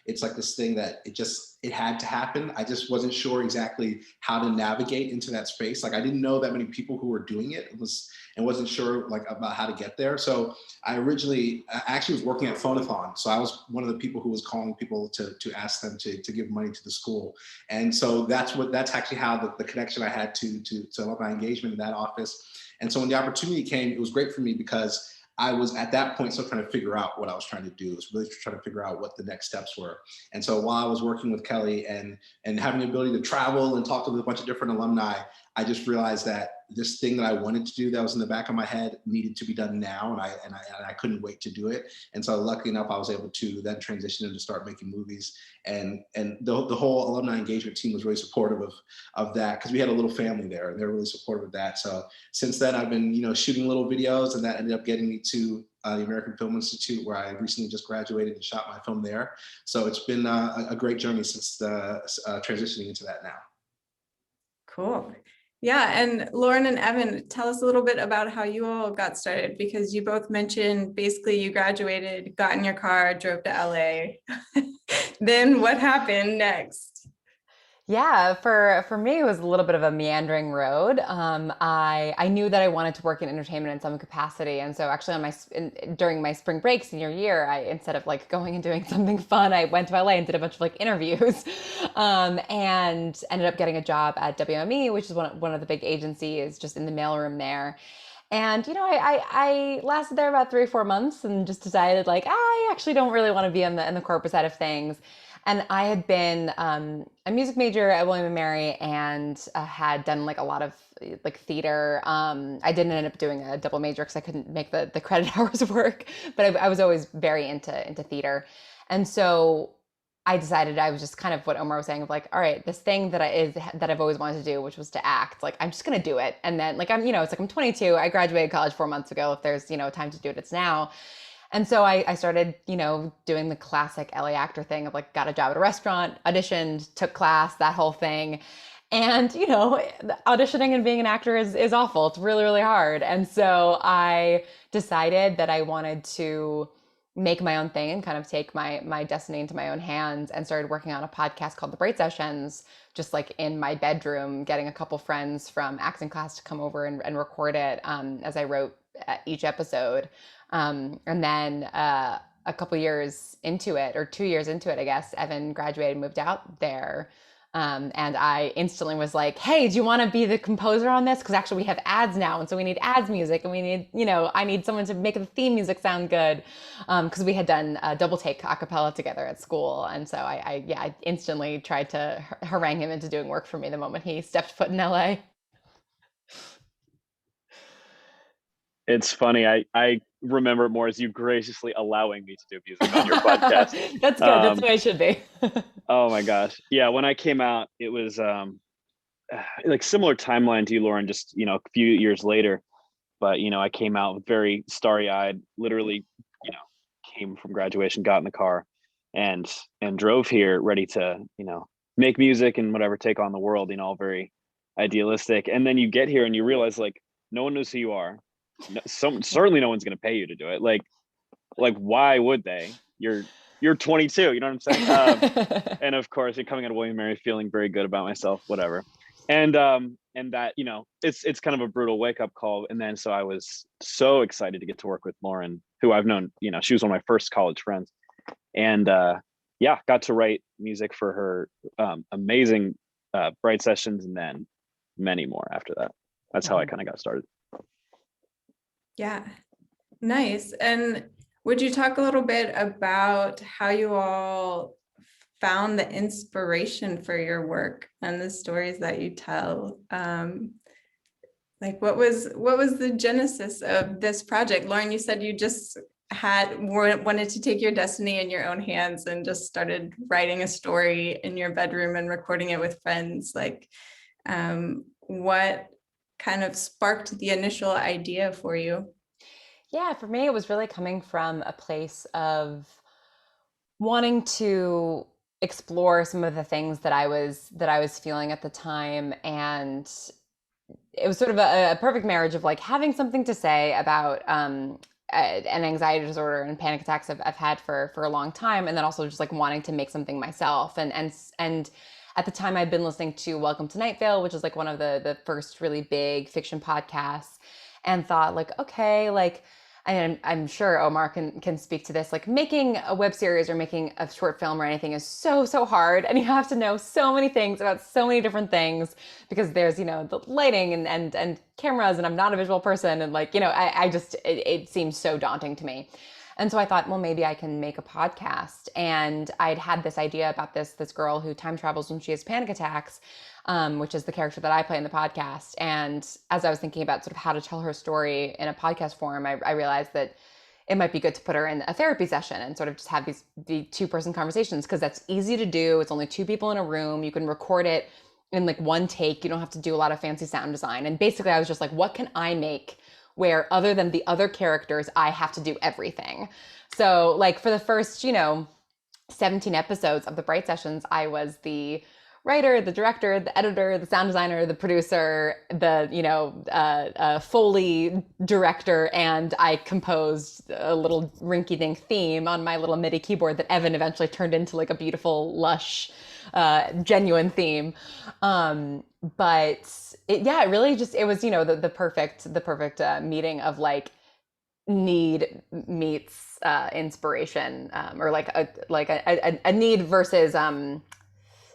it's like this thing that it had to happen. I just wasn't sure exactly how to navigate into that space. Like I didn't know that many people who were doing it, and wasn't sure like about how to get there. So I actually was working at Phonathon. So I was one of the people who was calling people to ask them to give money to the school. And so that's actually how the connection I had to alumni engagement in that office. And so when the opportunity came, it was great for me because I was at that point still trying to figure out what I was trying to do. I was really trying to figure out what the next steps were. And so while I was working with Kelly and having the ability to travel and talk to a bunch of different alumni, I just realized that this thing that I wanted to do that was in the back of my head needed to be done now, and I couldn't wait to do it. And so luckily enough, I was able to then transition into start making movies. And the whole alumni engagement team was really supportive of that because we had a little family there, and they were really supportive of that. So since then, I've been shooting little videos, and that ended up getting me to the American Film Institute, where I recently just graduated and shot my film there. So it's been a great journey since transitioning into that now. Cool. Yeah, and Lauren and Evan, tell us a little bit about how you all got started, because you both mentioned basically you graduated, got in your car, drove to LA. Then what happened next? Yeah, for me, it was a little bit of a meandering road. I knew that I wanted to work in entertainment in some capacity, and so actually during my spring break senior year, I instead of like going and doing something fun, I went to LA and did a bunch of like interviews, and ended up getting a job at WME, which is one of the big agencies, just in the mailroom there. And I lasted there about 3 or 4 months and just decided like I actually don't really want to be in the corporate side of things. And I had been a music major at William & Mary and had done like a lot of like theater. I didn't end up doing a double major because I couldn't make the credit hours work, but I was always very into theater. And so I decided I was just kind of what Omar was saying of like, all right, this thing that I've always wanted to do, which was to act, like I'm just gonna do it. And then like it's like I'm 22, I graduated college 4 months ago. If there's time to do it, it's now. And so I started, doing the classic LA actor thing of like got a job at a restaurant, auditioned, took class, that whole thing. And, auditioning and being an actor is awful. It's really, really hard. And so I decided that I wanted to make my own thing and kind of take my destiny into my own hands, and started working on a podcast called The Bright Sessions, just like in my bedroom, getting a couple friends from acting class to come over and record it as I wrote each episode. And then a couple years into it, or 2 years into it, I guess, Evan graduated and moved out there. And I instantly was like, hey, do you want to be the composer on this? Because actually we have ads now. And so we need ads music, and we need, I need someone to make the theme music sound good. Because we had done a double take a cappella together at school. And so I instantly tried to harangue him into doing work for me the moment he stepped foot in LA. It's funny. I remember it more as you graciously allowing me to do music on your podcast. That's good. That's the way it should be. Oh my gosh. Yeah. When I came out, it was like similar timeline to you, Lauren, just, a few years later. But, I came out very starry-eyed, literally, came from graduation, got in the car and drove here ready to, make music and whatever, take on the world, all very idealistic. And then you get here and you realize like, no one knows who you are. No, certainly no one's going to pay you to do it. Like why would they? You're 22, you know what I'm saying? And of course, you're coming out of William & Mary feeling very good about myself, whatever. And that, it's kind of a brutal wake up call. And then so I was so excited to get to work with Lauren, who I've known, she was one of my first college friends, and got to write music for her amazing Bright Sessions, and then many more after that. That's how I kind of got started. Yeah, nice. And would you talk a little bit about how you all found the inspiration for your work and the stories that you tell? Like what was the genesis of this project? Lauren, you said you just wanted to take your destiny in your own hands and just started writing a story in your bedroom and recording it with friends. Like, what kind of sparked the initial idea for you? Yeah, for me, it was really coming from a place of wanting to explore some of the things that I was feeling at the time. And it was sort of a perfect marriage of like having something to say about an anxiety disorder and panic attacks I've had for a long time, and then also just like wanting to make something myself. And at the time I'd been listening to Welcome to Night Vale, which is like one of the first really big fiction podcasts, and thought like, okay, like, and I'm sure Omar can speak to this, like making a web series or making a short film or anything is so hard, and you have to know so many things about so many different things, because there's, you know, the lighting and cameras, and I'm not a visual person, and like, you know, I just, it seems so daunting to me. And so I thought, well, maybe I can make a podcast. And I'd had this idea about this girl who time travels when she has panic attacks, which is the character that I play in the podcast. And as I was thinking about sort of how to tell her story in a podcast form, I realized that it might be good to put her in a therapy session and sort of just have the two-person conversations, because that's easy to do. It's only two people in a room. You can record it in like one take. You don't have to do a lot of fancy sound design. And basically I was just like, what can I make where, other than the other characters, I have to do everything? So like for the first, you know, 17 episodes of the Bright Sessions, I was the writer, the director, the editor, the sound designer, the producer, the, you know, Foley director, and I composed a little rinky-dink theme on my little MIDI keyboard that Evan eventually turned into like a beautiful, lush, genuine theme. But it really just, it was, you know, the perfect meeting of like need meets inspiration, or like a need versus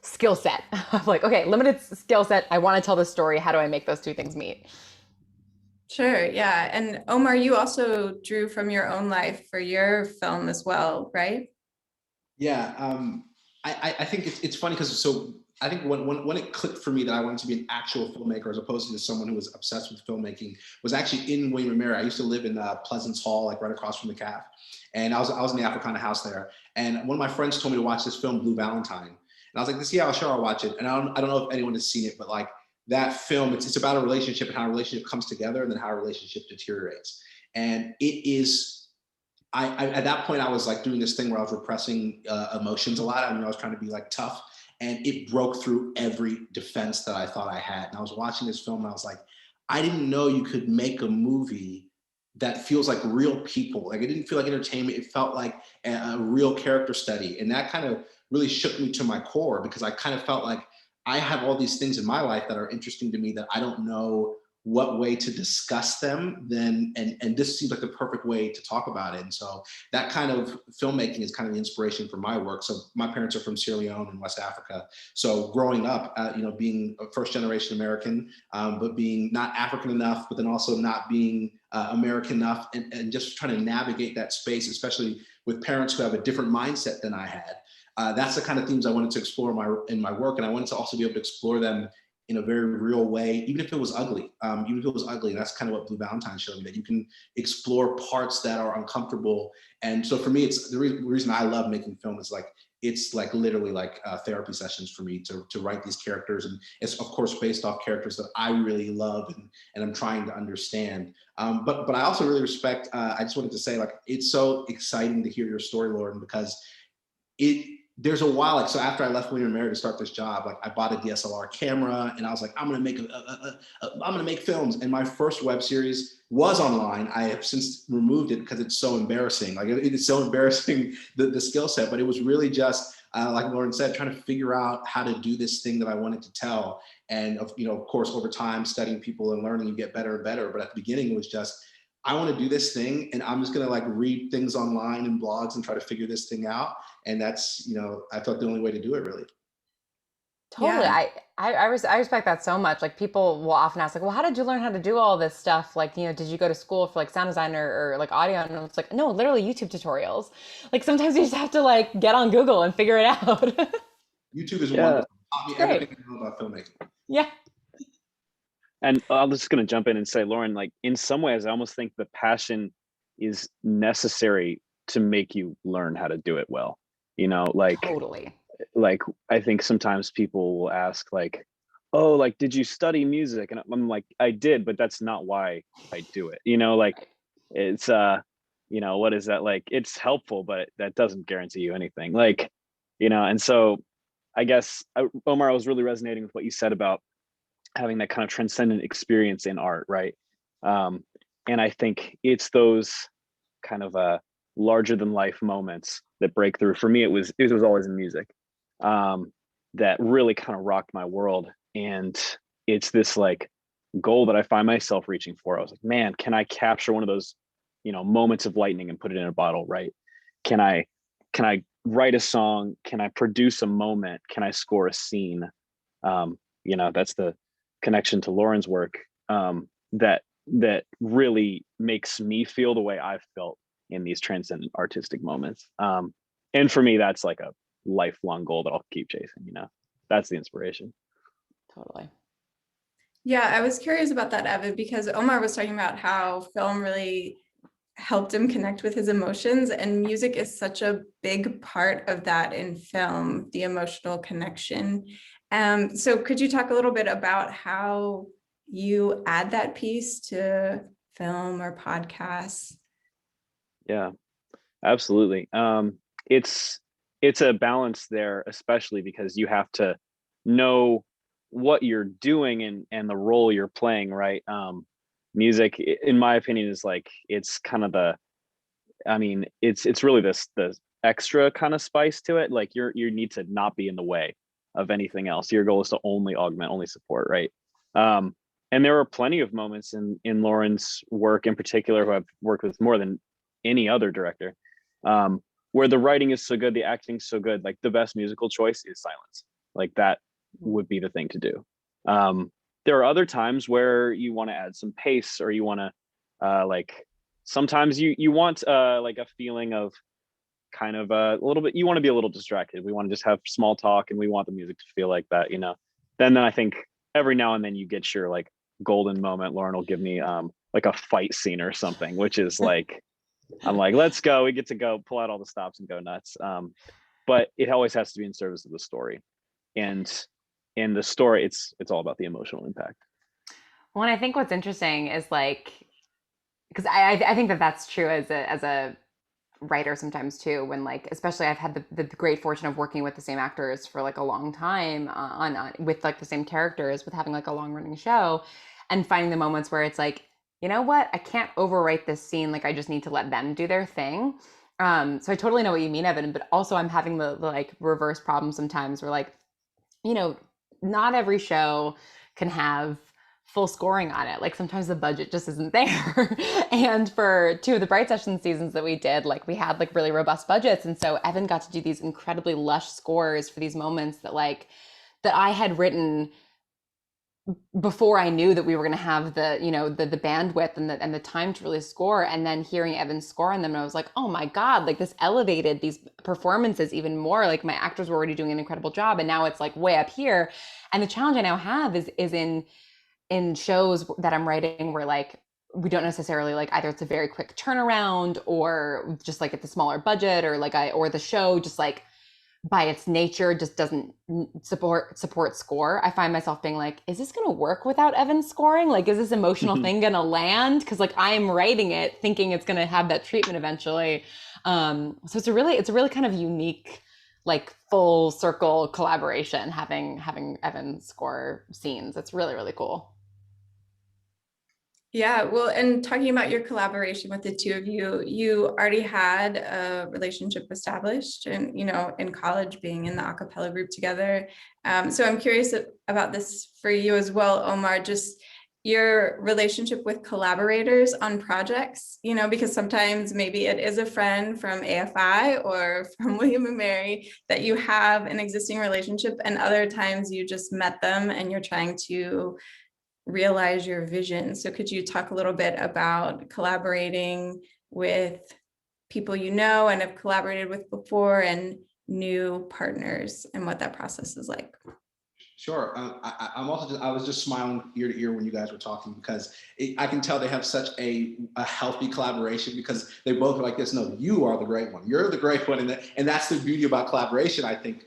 skill set of like, okay, limited skill set, I want to tell this story, how do I make those two things meet? Sure, yeah. And Omar, you also drew from your own life for your film as well, right? Yeah, I think it's funny because so I think when it clicked for me that I wanted to be an actual filmmaker as opposed to just someone who was obsessed with filmmaking was actually in William and Mary. I used to live in Pleasance Hall, like right across from the CAF, and I was in the Africana house there. And one of my friends told me to watch this film, Blue Valentine, and I was like, "This, yeah, sure, I'll watch it." And I don't know if anyone has seen it, but like that film, it's about a relationship and how a relationship comes together and then how a relationship deteriorates. And it is I at that point I was like doing this thing where I was repressing emotions a lot. I mean, I was trying to be like tough, and it broke through every defense that I thought I had. And I was watching this film, and I was like, I didn't know you could make a movie that feels like real people. Like it didn't feel like entertainment. It felt like a real character study, and that kind of really shook me to my core because I kind of felt like I have all these things in my life that are interesting to me that I don't know what way to discuss them then, and this seems like the perfect way to talk about it. And so that kind of filmmaking is kind of the inspiration for my work. So my parents are from Sierra Leone in West Africa, so growing up, you know, being a first generation American, but being not African enough, but then also not being American enough, and just trying to navigate that space, especially with parents who have a different mindset than I had. That's the kind of themes I wanted to explore in my work, and I wanted to also be able to explore them in a very real way, even if it was ugly. Even if it was ugly, and that's kind of what Blue Valentine showed me, that you can explore parts that are uncomfortable. And so for me, it's the reason I love making film is like, it's like literally like therapy sessions for me to write these characters. And it's of course based off characters that I really love and I'm trying to understand. But I also really respect, I just wanted to say, like, it's so exciting to hear your story, Lauren, because there's a while, like, so after I left William & Mary to start this job, like I bought a DSLR camera and I was like, I'm gonna make I'm gonna make films. And my first web series was online. I have since removed it because it's so embarrassing. Like it is so embarrassing, the skill set, but it was really just, like Lauren said, trying to figure out how to do this thing that I wanted to tell. And you know, of course, over time, studying people and learning, you get better and better. But at the beginning, it was just, I want to do this thing, and I'm just gonna like read things online and blogs and try to figure this thing out. And that's, you know, I felt the only way to do it, really. Totally. Yeah. I respect that so much. Like people will often ask like, well, how did you learn how to do all this stuff? Like, you know, did you go to school for like sound design or like audio? And it's like, no, literally YouTube tutorials. Like sometimes you just have to like get on Google and figure it out. YouTube is Yeah. wonderful. Taught me Great. everything I know about filmmaking. Yeah. And I'm just going to jump in and say, Lauren, like in some ways, I almost think the passion is necessary to make you learn how to do it well. You know, Totally. like I think sometimes people will ask like, oh, like, did you study music? And I'm like, I did, but that's not why I do it. You know, like it's, you know, what is that? Like, it's helpful, but that doesn't guarantee you anything. Like, you know, and so I guess, Omar, I was really resonating with what you said about having that kind of transcendent experience in art, right? And I think it's those kind of larger than life moments that break through. For me, it was always in music, that really kind of rocked my world. And it's this like goal that I find myself reaching for. I was like, man, can I capture one of those, moments of lightning and put it in a bottle, right? Can I write a song? Can I produce a moment? Can I score a scene? That's the connection to Lauren's work, that really makes me feel the way I've felt in these transcendent artistic moments. And for me, that's like a lifelong goal that I'll keep chasing. That's the inspiration. Totally. Yeah, I was curious about that, Evan, because Omar was talking about how film really helped him connect with his emotions, and music is such a big part of that in film, the emotional connection. So could you talk a little bit about how you add that piece to film or podcasts? Yeah, absolutely. It's a balance there, especially because you have to know what you're doing and the role you're playing, right? Music, in my opinion, is like, it's kind of it's really the extra kind of spice to it. Like you need to not be in the way of anything else. Your goal is to only augment, only support, right? And there were plenty of moments in Lauren's work in particular, who I've worked with more than any other director, where the writing is so good, the acting is so good, like the best musical choice is silence. Like that would be the thing to do. There are other times where you want to add some pace, or you want to sometimes you want like a feeling of kind of a little bit, you want to be a little distracted. We want to just have small talk, and we want the music to feel like that, Then I think every now and then you get your like golden moment. Lauren will give me like a fight scene or something, which is like, I'm like, let's go. We get to go pull out all the stops and go nuts. But it always has to be in service of the story. And in the story, it's all about the emotional impact. Well, and I think what's interesting is like, because I think that that's true as a writer sometimes too, when like, especially I've had the great fortune of working with the same actors for like a long time on with like the same characters, with having like a long running show, and finding the moments where it's like, you know what, I can't overwrite this scene, like I just need to let them do their thing. So I totally know what you mean, Evan, but also I'm having the like reverse problem sometimes, where like, not every show can have full scoring on it. Like sometimes the budget just isn't there. And for 2 of the Bright Session seasons that we did, like we had like really robust budgets. And so Evan got to do these incredibly lush scores for these moments that I had written before I knew that we were going to have the bandwidth and the time to really score. And then hearing Evan's score on them, and I was like, oh my God, like this elevated these performances even more. Like my actors were already doing an incredible job, and now it's like way up here. And the challenge I now have is in shows that I'm writing, where like we don't necessarily like, either it's a very quick turnaround, or just like it's a smaller budget, or like or the show just like by its nature just doesn't support score. I find myself being like, is this going to work without Evan scoring? Like, is this emotional thing going to land? Because like I am writing it thinking it's going to have that treatment eventually. So it's a really kind of unique, like full circle collaboration, having Evan score scenes. It's really, really cool. Yeah, well, and talking about your collaboration with the 2 of you, you already had a relationship established, and in college, being in the a cappella group together. So I'm curious about this for you as well, Omar, just your relationship with collaborators on projects, because sometimes maybe it is a friend from AFI or from William and Mary that you have an existing relationship, and other times you just met them and you're trying to realize your vision. So could you talk a little bit about collaborating with people and have collaborated with before, and new partners, and what that process is like? Sure. I was just smiling ear to ear when you guys were talking, because I can tell they have such a healthy collaboration, because they both are like this. No, you are the great one. You're the great one. And that's the beauty about collaboration, I think.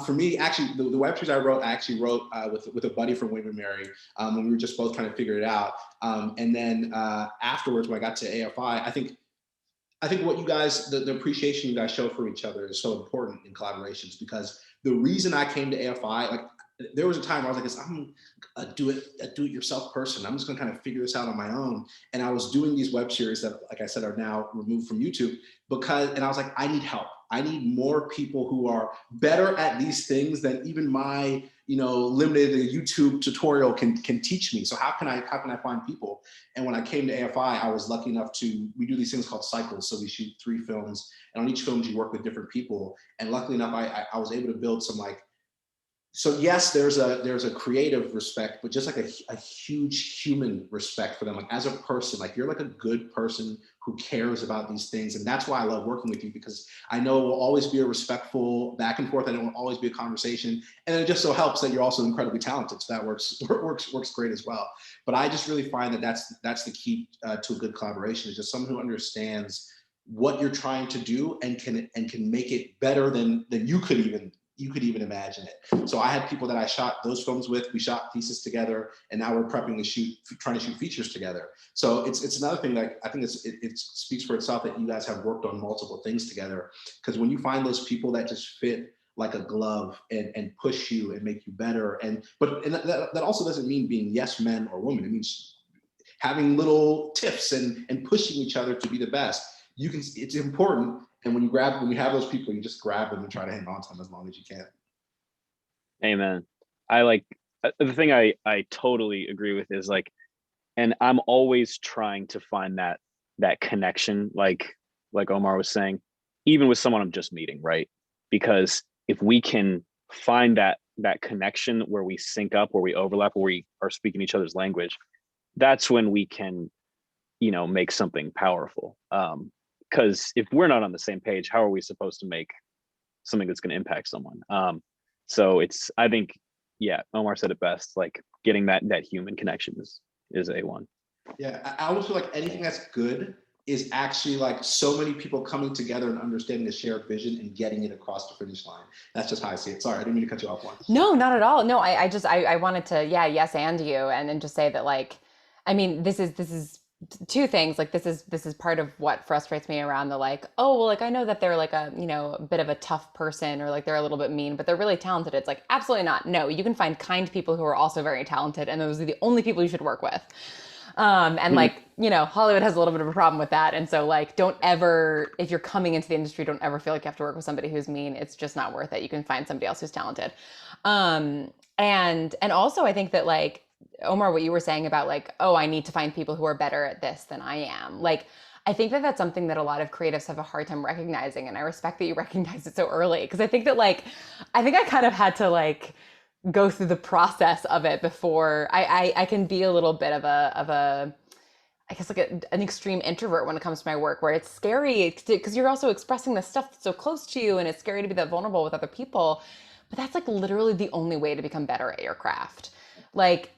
For me, actually, the web series I actually wrote with a buddy from William and Mary, when we were just both trying to figure it out. And then afterwards, when I got to AFI, I think what you guys, the appreciation you guys show for each other is so important in collaborations, because the reason I came to AFI, like there was a time where I was like, I'm a do-it-yourself person. I'm just gonna kind of figure this out on my own. And I was doing these web series that, like I said, are now removed from YouTube and I was like, I need help. I need more people who are better at these things than even my, limited YouTube tutorial can teach me. So how can I find people? And when I came to AFI, I was lucky enough we do these things called cycles. So we shoot 3 films, and on each film you work with different people. And luckily enough, I was able to build some so yes, there's a creative respect, but just like a huge human respect for them, like as a person, like you're like a good person who cares about these things. And that's why I love working with you, because I know it will always be a respectful back and forth, and it will always be a conversation. And it just so helps that you're also incredibly talented. So that works great as well. But I just really find that that's the key to a good collaboration, is just someone who understands what you're trying to do and can make it better than you could even imagine it. So I had people that I shot those films with. We shot pieces together, and now we're trying to shoot features together. So it's another thing that I think it speaks for itself that you guys have worked on multiple things together. Because when you find those people that just fit like a glove and push you and make you better, but that also doesn't mean being yes men or women. It means having little tips and pushing each other to be the best. It's important. And when you have those people, you just grab them and try to hang on to them as long as you can. Amen. The thing I totally agree with is and I'm always trying to find that connection, like Omar was saying, even with someone I'm just meeting, right? Because if we can find that connection where we sync up, where we overlap, where we are speaking each other's language, that's when we can, make something powerful. Because if we're not on the same page, how are we supposed to make something that's going to impact someone? So I think, yeah, Omar said it best, like getting that human connection is A1. Yeah, I almost feel like anything that's good is actually like so many people coming together and understanding a shared vision and getting it across the finish line. That's just how I see it. Sorry, I didn't mean to cut you off once. No, not at all. No, I wanted to, yes, and you, and then just say that, this is two things. This is part of what frustrates me around the I know that they're a bit of a tough person, or they're a little bit mean, but they're really talented. It's absolutely not. No, you can find kind people who are also very talented, and those are the only people you should work with. Hollywood has a little bit of a problem with that. And so don't ever, if you're coming into the industry, don't ever feel like you have to work with somebody who's mean. It's just not worth it. You can find somebody else who's talented. And also I think that Omar, what you were saying about I need to find people who are better at this than I am. I think that that's something that a lot of creatives have a hard time recognizing. And I respect that you recognize it so early. Because I think that I think I kind of had to go through the process of it before I can be a little bit of a I guess an extreme introvert when it comes to my work, where it's scary because you're also expressing this stuff that's so close to you, and it's scary to be that vulnerable with other people. But that's literally the only way to become better at your craft.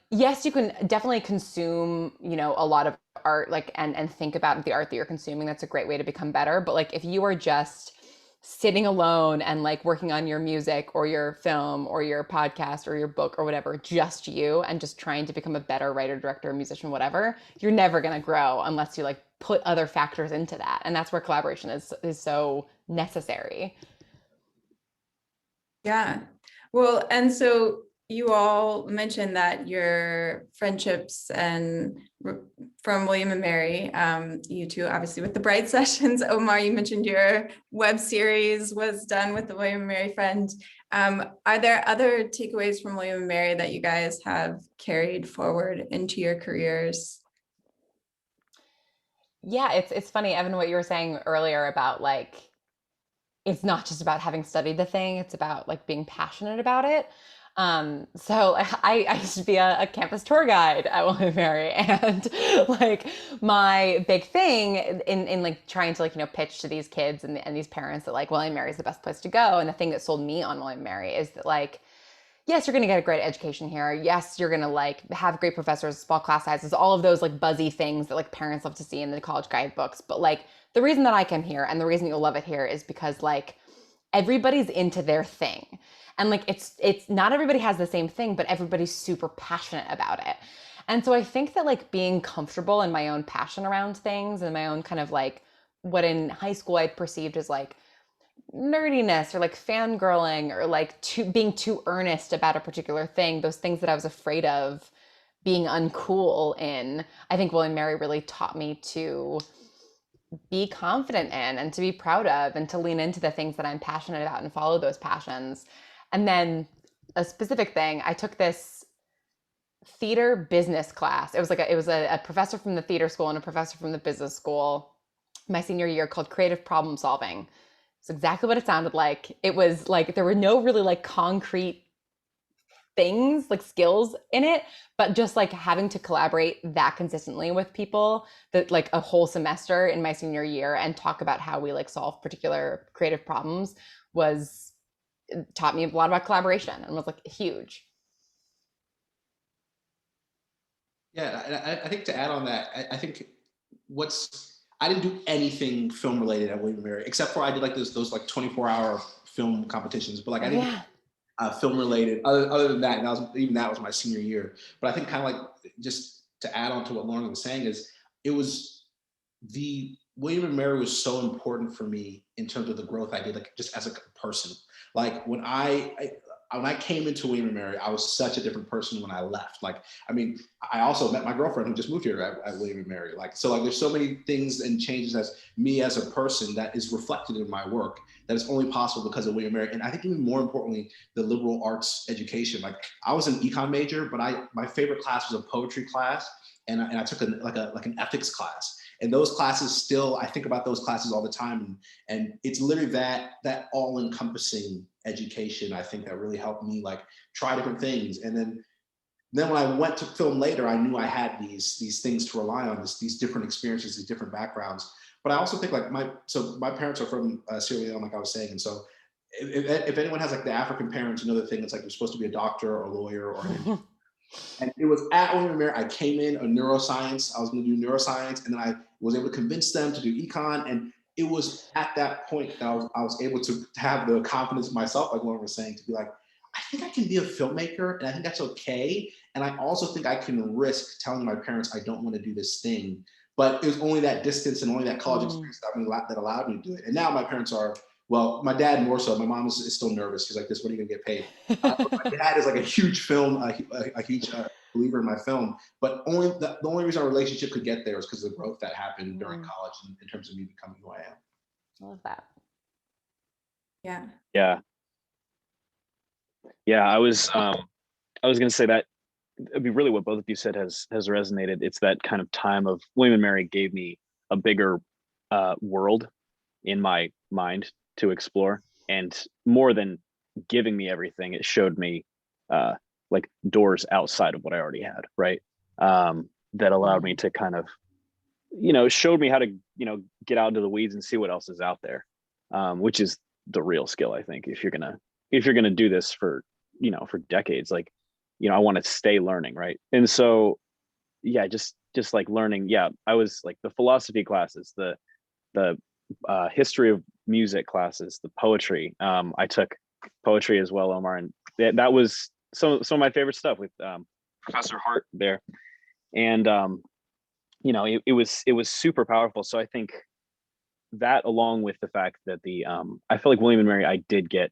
Yes, you can definitely consume, a lot of art, and think about the art that you're consuming. That's a great way to become better. But if you are just sitting alone and working on your music or your film or your podcast or your book or whatever, just you, and just trying to become a better writer, director, musician, whatever, you're never going to grow unless you put other factors into that. And that's where collaboration is so necessary. Yeah. Well, and so you all mentioned that your friendships and from William and Mary, you two, obviously with the Bright Sessions. Omar, you mentioned your web series was done with the William and Mary friend. Are there other takeaways from William and Mary that you guys have carried forward into your careers? Yeah, it's funny, Evan, what you were saying earlier about it's not just about having studied the thing, it's about being passionate about it. So I used to be a campus tour guide at William & Mary, and my big thing in trying to pitch to these kids and these parents that William & Mary is the best place to go. And the thing that sold me on William & Mary is that yes, you're going to get a great education here. Yes, you're going to have great professors, small class sizes, all of those buzzy things that parents love to see in the college guidebooks. But the reason that I came here and the reason you'll love it here is because everybody's into their thing. And it's not everybody has the same thing, but everybody's super passionate about it. And so I think that being comfortable in my own passion around things and my own kind of what in high school I'd perceived as nerdiness or like fangirling or like being too earnest about a particular thing, those things that I was afraid of being uncool in, I think William Mary really taught me to be confident in and to be proud of and to lean into the things that I'm passionate about and follow those passions. And then a specific thing, I took this theater business class. It was like a professor from the theater school and a professor from the business school my senior year called creative problem solving. It's exactly what it sounded like. It was like there were no really like concrete things like skills in it, but just like having to collaborate that consistently with people that like a whole semester in my senior year and talk about how we like solve particular creative problems was taught me a lot about collaboration and was like huge. Yeah, and I think to add on that, I think I didn't do anything film related at William and Mary, except for I did like those like 24-hour film competitions, but like I didn't film related other than that. And that was my senior year. But I think kind of like just to add on to what Lauren was saying is it was the William and Mary was so important for me in terms of the growth I did, like just as a person. Like when I came into William and Mary, I was such a different person when I left. Like, I mean, I also met my girlfriend who just moved here at William and Mary. Like, so like there's so many things and changes as me as a person that is reflected in my work that is only possible because of William and Mary. And I think even more importantly, the liberal arts education. Like I was an econ major, but my favorite class was a poetry class. And I took an ethics class. And those classes still, I think about those classes all the time. And it's literally that all-encompassing education, I think, that really helped me like try different things. And then when I went to film later, I knew I had these things to rely on, these different experiences, these different backgrounds. But I also think like my parents are from Sierra Leone, like I was saying. And so if anyone has like the African parents, you know the thing, it's like you're supposed to be a doctor or a lawyer or an and it was at William and Mary, I came in a neuroscience. I was going to do neuroscience, and then I was able to convince them to do econ. And it was at that point that I was able to have the confidence in myself, like Lauren was saying, to be like, I think I can be a filmmaker, and I think that's okay. And I also think I can risk telling my parents I don't want to do this thing. But it was only that distance and only that college experience that allowed me to do it. And now my parents are, well, my dad more so. My mom is still nervous. She's like, "This, when are you gonna get paid?" My dad is like a huge a huge believer in my film. But the only reason our relationship could get there was because of the growth that happened during college in terms of me becoming who I am. I love that. Yeah. I was gonna say that it'd be really what both of you said has resonated. It's that kind of time of William and Mary gave me a bigger world in my mind to explore, and more than giving me everything, it showed me like doors outside of what I already had, right? That allowed me to kind of, showed me how to, get out into the weeds and see what else is out there, which is the real skill, I think, if you're gonna do this for decades. Like, I want to stay learning, right? And so just like learning. I was like the philosophy classes, the history of music classes, the poetry. I took poetry as well, Omar, and that was some of my favorite stuff with Professor Hart there. And it was super powerful. So I think that, along with the fact that I feel like William and Mary, I did get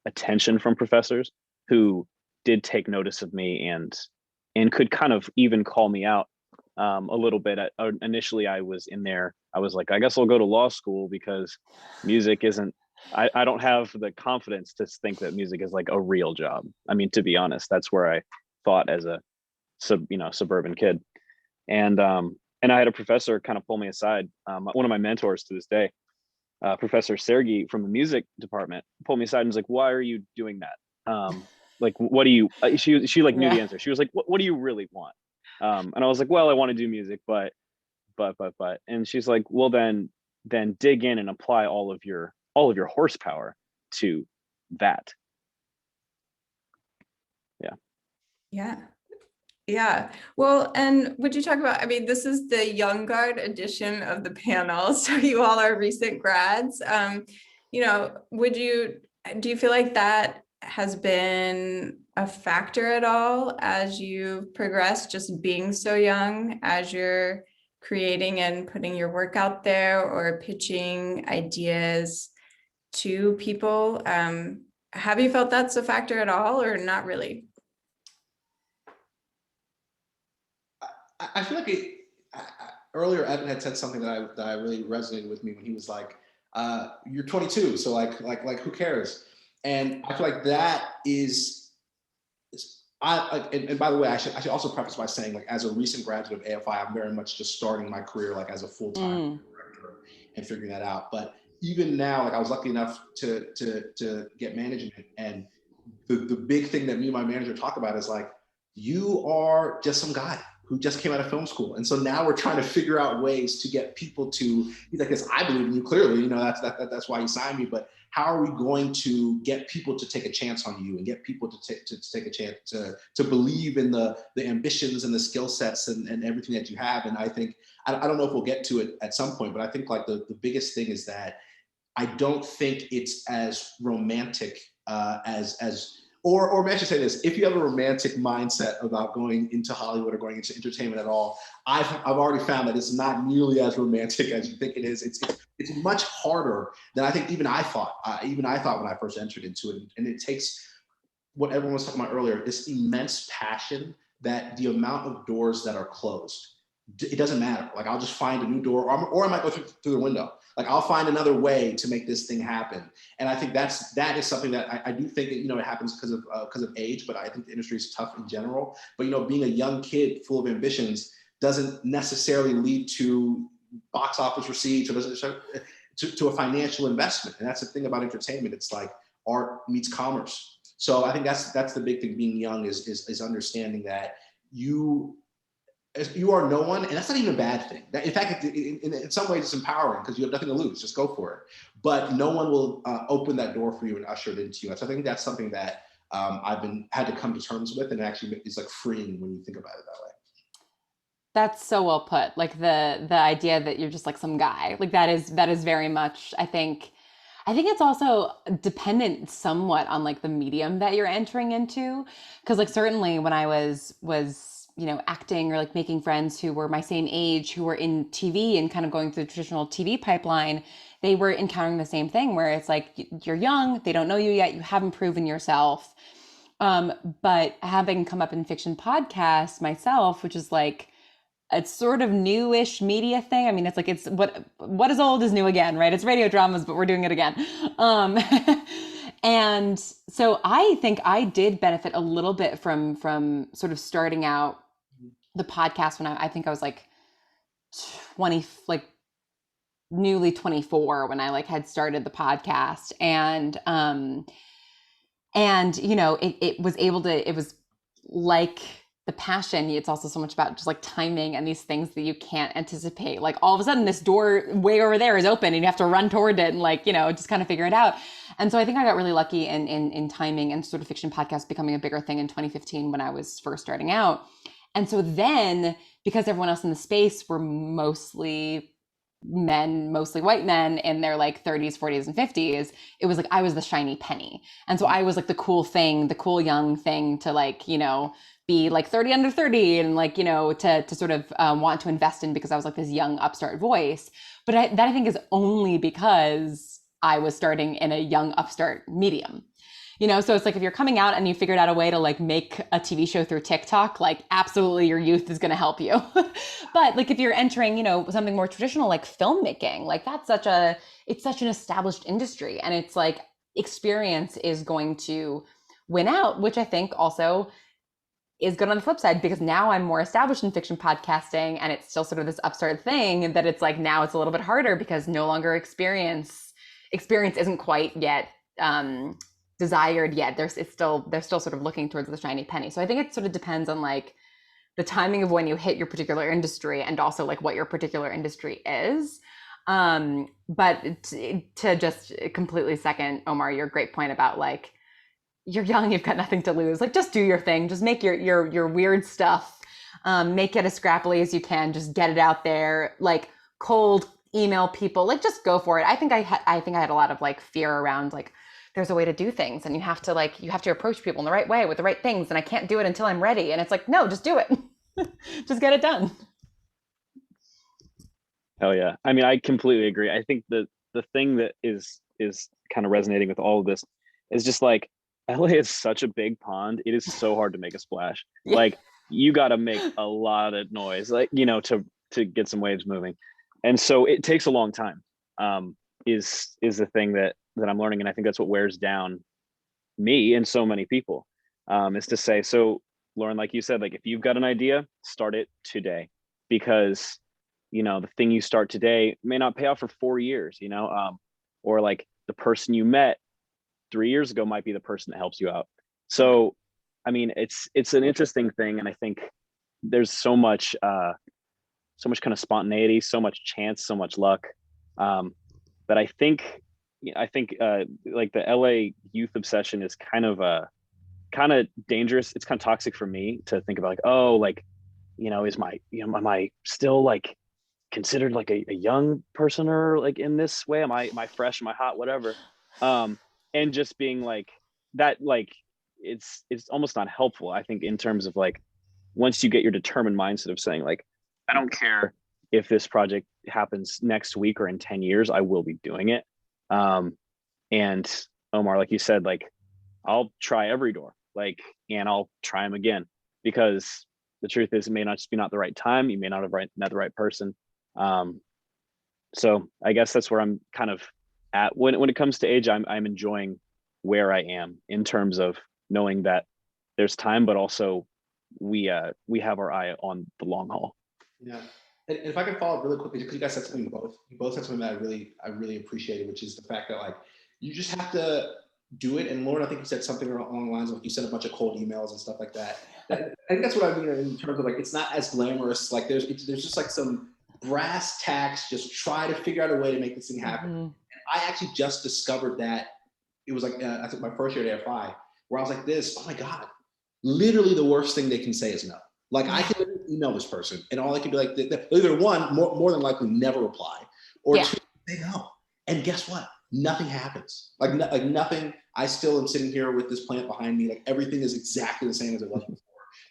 attention from professors who did take notice of me and could kind of even call me out a little bit. Initially, I was in there. I was like, I guess I'll go to law school because music isn't. I don't have the confidence to think that music is like a real job. I mean, to be honest, that's where I thought as a suburban kid. And I had a professor kind of pull me aside. One of my mentors to this day, Professor Sergey from the music department, pulled me aside and was like, "Why are you doing that? Like, what do you?" She like knew the answer. She was like, "What do you really want?" And I was like, "Well, I want to do music, but," and she's like, "Well, then dig in and apply all of your horsepower to that." Yeah. Well, and would you talk about, I mean, this is the Young Guard edition of the panel. So you all are recent grads. Do you feel like that has been a factor at all as you progress, just being so young, as you're creating and putting your work out there or pitching ideas to people. Have you felt that's a factor at all, or not really? I feel like earlier Evan had said something that I really resonated with me when he was like, "You're 22, so like who cares?" And I feel like that is. And by the way, I should also preface by saying, like, as a recent graduate of AFI, I'm very much just starting my career like as a full-time director and figuring that out. But even now, like, I was lucky enough to get management, and the big thing that me and my manager talk about is like, you are just some guy who just came out of film school. And so now we're trying to figure out ways to get people to, he's like, "Yes, I believe in you, clearly, you know, that's why you signed me, but how are we going to get people to take a chance on you and get people to take a chance to believe in the ambitions and the skill sets and everything that you have?" And I think, I don't know if we'll get to it at some point, but I think like the biggest thing is that I don't think it's as romantic or I should say this: if you have a romantic mindset about going into Hollywood or going into entertainment at all, I've already found that it's not nearly as romantic as you think it is. It's much harder than I think even I thought. Even I thought when I first entered into it, and it takes what everyone was talking about earlier, this immense passion that the amount of doors that are closed, it doesn't matter. Like, I'll just find a new door, or I might go through the window. Like, I'll find another way to make this thing happen. And I think that is something that I do think that, you know, it happens because of age, but I think the industry is tough in general. But, you know, being a young kid full of ambitions doesn't necessarily lead to box office receipts, or doesn't to a financial investment. And that's the thing about entertainment. It's like art meets commerce. So I think that's the big thing being young is understanding that you are no one, and that's not even a bad thing. In fact, in some ways, it's empowering because you have nothing to lose. Just go for it. But no one will open that door for you and usher it into you. So I think that's something that I've had to come to terms with, and actually is like freeing when you think about it that way. That's so well put. Like the idea that you're just like some guy. Like that is very much, I think it's also dependent somewhat on like the medium that you're entering into. Cause like certainly when I was, you know, acting or like making friends who were my same age, who were in TV and kind of going through the traditional TV pipeline, they were encountering the same thing where it's like, you're young, they don't know you yet, you haven't proven yourself. But having come up in fiction podcasts myself, which is like, it's sort of newish media thing. I mean, it's like, it's what is old is new again, right? It's radio dramas, but we're doing it again. And so I think I did benefit a little bit from sort of starting out the podcast when I think I was like 20, like newly 24 when I like had started the podcast. And you know, it was like the passion. It's also so much about just like timing and these things that you can't anticipate. Like all of a sudden this door way over there is open and you have to run toward it and like, you know, just kind of figure it out. And so I think I got really lucky in timing and sort of fiction podcasts becoming a bigger thing in 2015 when I was first starting out. And so then, because everyone else in the space were mostly men, mostly white men in their like 30s, 40s, and 50s, it was like I was the shiny penny. And so I was like the cool thing, the cool young thing to like, you know, be like 30 under 30 and like, you know, to sort of want to invest in because I was like this young upstart voice. But that I think is only because I was starting in a young upstart medium. You know, so it's like if you're coming out and you figured out a way to like make a TV show through TikTok, like absolutely your youth is going to help you. But like if you're entering, you know, something more traditional like filmmaking, like it's such an established industry, and it's like experience is going to win out, which I think also is good on the flip side, because now I'm more established in fiction podcasting and it's still sort of this upstart thing that it's like now it's a little bit harder because no longer experience isn't quite yet desired yet. They're still sort of looking towards the shiny penny. So I think it sort of depends on like the timing of when you hit your particular industry and also like what your particular industry is. But to just completely second Omar, your great point about like, you're young, you've got nothing to lose. Like just do your thing, just make your weird stuff, make it as scrappily as you can, just get it out there, like cold email people, like just go for it. I think I had a lot of like fear around like, there's a way to do things and you have to approach people in the right way with the right things. And I can't do it until I'm ready. And it's like, no, just do it. Just get it done. Hell yeah. I mean, I completely agree. I think that the thing that is kind of resonating with all of this is just like LA is such a big pond. It is so hard to make a splash. Yeah. Like you got to make a lot of noise, like, you know, to get some waves moving. And so it takes a long time, is the thing that I'm learning. And I think that's what wears down me and so many people, is to say, so Lauren, like you said, like if you've got an idea, start it today, because, you know, the thing you start today may not pay off for 4 years, you know, or like the person you met 3 years ago might be the person that helps you out. So, I mean, it's an interesting thing. And I think there's so much kind of spontaneity, so much chance, so much luck, that I think like the LA youth obsession is kind of dangerous. It's kind of toxic for me to think about, like, oh, like, you know, am I still like considered like a young person, or like in this way, am I fresh, am I hot, whatever. And just being like that, like it's almost not helpful, I think, in terms of like, once you get your determined mindset of saying like, I don't care if this project happens next week or in 10 years, I will be doing it. And Omar, like you said, like I'll try every door, like, and I'll try them again, because the truth is it may not just be not the right time. You may not have met the right person. So I guess that's where I'm kind of at when it comes to age. I'm enjoying where I am in terms of knowing that there's time, but also we have our eye on the long haul. Yeah. And if I can follow up really quickly, because you guys said something, you both said something that I really appreciated, which is the fact that like you just have to do it. And Lauren, I think you said something along the lines of, you sent a bunch of cold emails and stuff like that. I think that's what I mean in terms of like, it's not as glamorous. Like there's just like some brass tacks, just try to figure out a way to make this thing happen. Mm-hmm. And I actually just discovered that it was like, I think my first year at AFI, where I was like this, oh my God, literally the worst thing they can say is no. Like I can email this person and all they can be like, either one, more than likely never reply, or two, they no. And guess what? Nothing happens. Like nothing. I still am sitting here with this plant behind me. Like everything is exactly the same as it was before.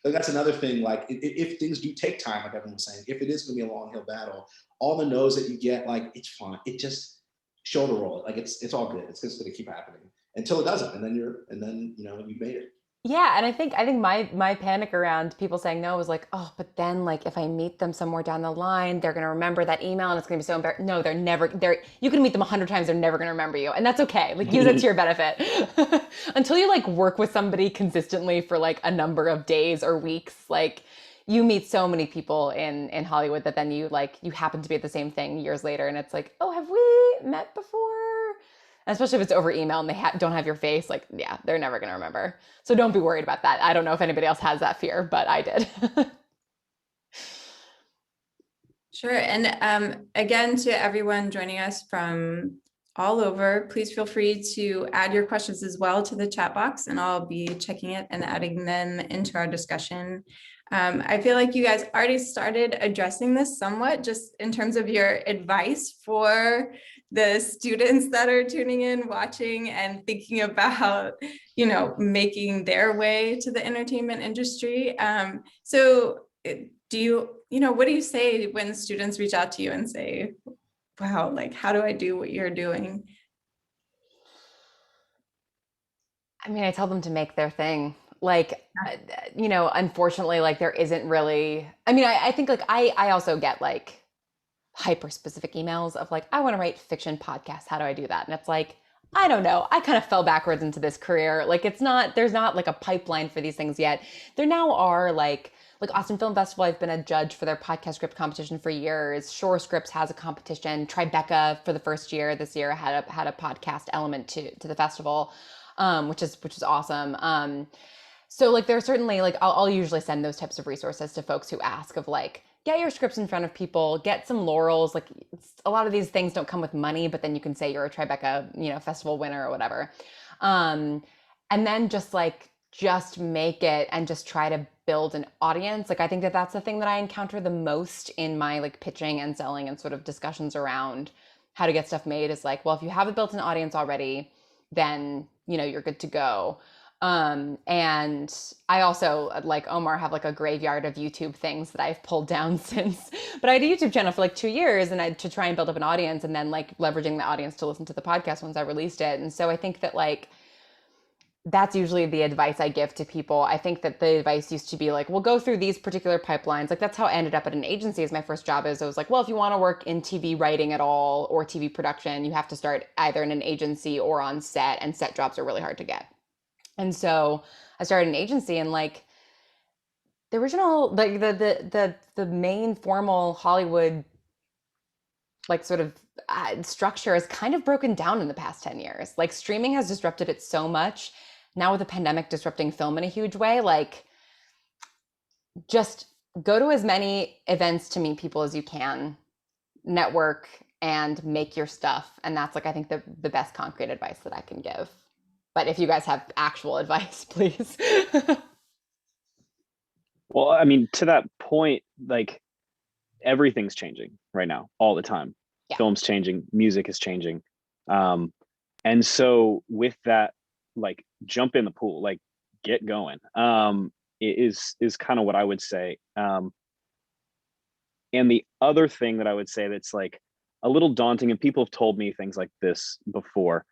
So that's another thing. Like if things do take time, like everyone was saying, if it is going to be a long hill battle, all the no's that you get, like it's fine. It just shoulder roll it. Like it's all good. It's just going to keep happening until it doesn't, and then you know you made it. Yeah, and I think my panic around people saying no was like, oh, but then like if I meet them somewhere down the line, they're gonna remember that email and it's gonna be so embarrassing. No, you can meet them 100 times, they're never gonna remember you, and that's okay. Like use it to your benefit until you like work with somebody consistently for like a number of days or weeks. Like you meet so many people in Hollywood that then you happen to be at the same thing years later, and it's like, oh, have we met before? Especially if it's over email and they don't have your face, like, yeah, they're never going to remember. So don't be worried about that. I don't know if anybody else has that fear, but I did. Sure. And again, to everyone joining us from all over, please feel free to add your questions as well to the chat box, and I'll be checking it and adding them into our discussion. I feel like you guys already started addressing this somewhat, just in terms of your advice for the students that are tuning in, watching, and thinking about, you know, making their way to the entertainment industry. So do you know, what do you say when students reach out to you and say, wow, like, how do I do what you're doing? I mean, I tell them to make their thing. Like, you know, unfortunately, like there isn't really, I mean, I think like I also get like hyper specific emails of like, I want to write fiction podcasts. How do I do that? And it's like, I don't know. I kind of fell backwards into this career. Like there's not like a pipeline for these things yet. There now are like Austin Film Festival, I've been a judge for their podcast script competition for years. Shore Scripts has a competition. Tribeca for the first year this year had a podcast element to the festival, which is awesome. So like there's certainly like I'll usually send those types of resources to folks who ask of like, get your scripts in front of people, get some laurels. Like a lot of these things don't come with money, but then you can say you're a Tribeca, you know, festival winner or whatever. And then just make it and just try to build an audience. Like I think that's the thing that I encounter the most in my like pitching and selling and sort of discussions around how to get stuff made is like, well, if you have a built-in audience already, then, you know, you're good to go. And I also, like Omar, have like a graveyard of YouTube things that I've pulled down since. But I had a YouTube channel for like 2 years, and to try and build up an audience, and then like leveraging the audience to listen to the podcast once I released it. And so I think that like that's usually the advice I give to people. I think that the advice used to be like, well, go through these particular pipelines. Like that's how I ended up at an agency as my first job. Is I was like, well, if you want to work in TV writing at all or TV production, you have to start either in an agency or on set, and set jobs are really hard to get. And so I started an agency, and like the original, like the main formal Hollywood like sort of structure is kind of broken down in the past 10 years. Like streaming has disrupted it so much. Now with the pandemic disrupting film in a huge way, like just go to as many events to meet people as you can, network, and make your stuff. And that's like, I think the best concrete advice that I can give. But if you guys have actual advice, please. Well, I mean, to that point, like everything's changing right now, all the time. Yeah. Film's changing, music is changing. And so with that, like jump in the pool, like get going. Is kind of what I would say. And the other thing that I would say that's like a little daunting, and people have told me things like this before,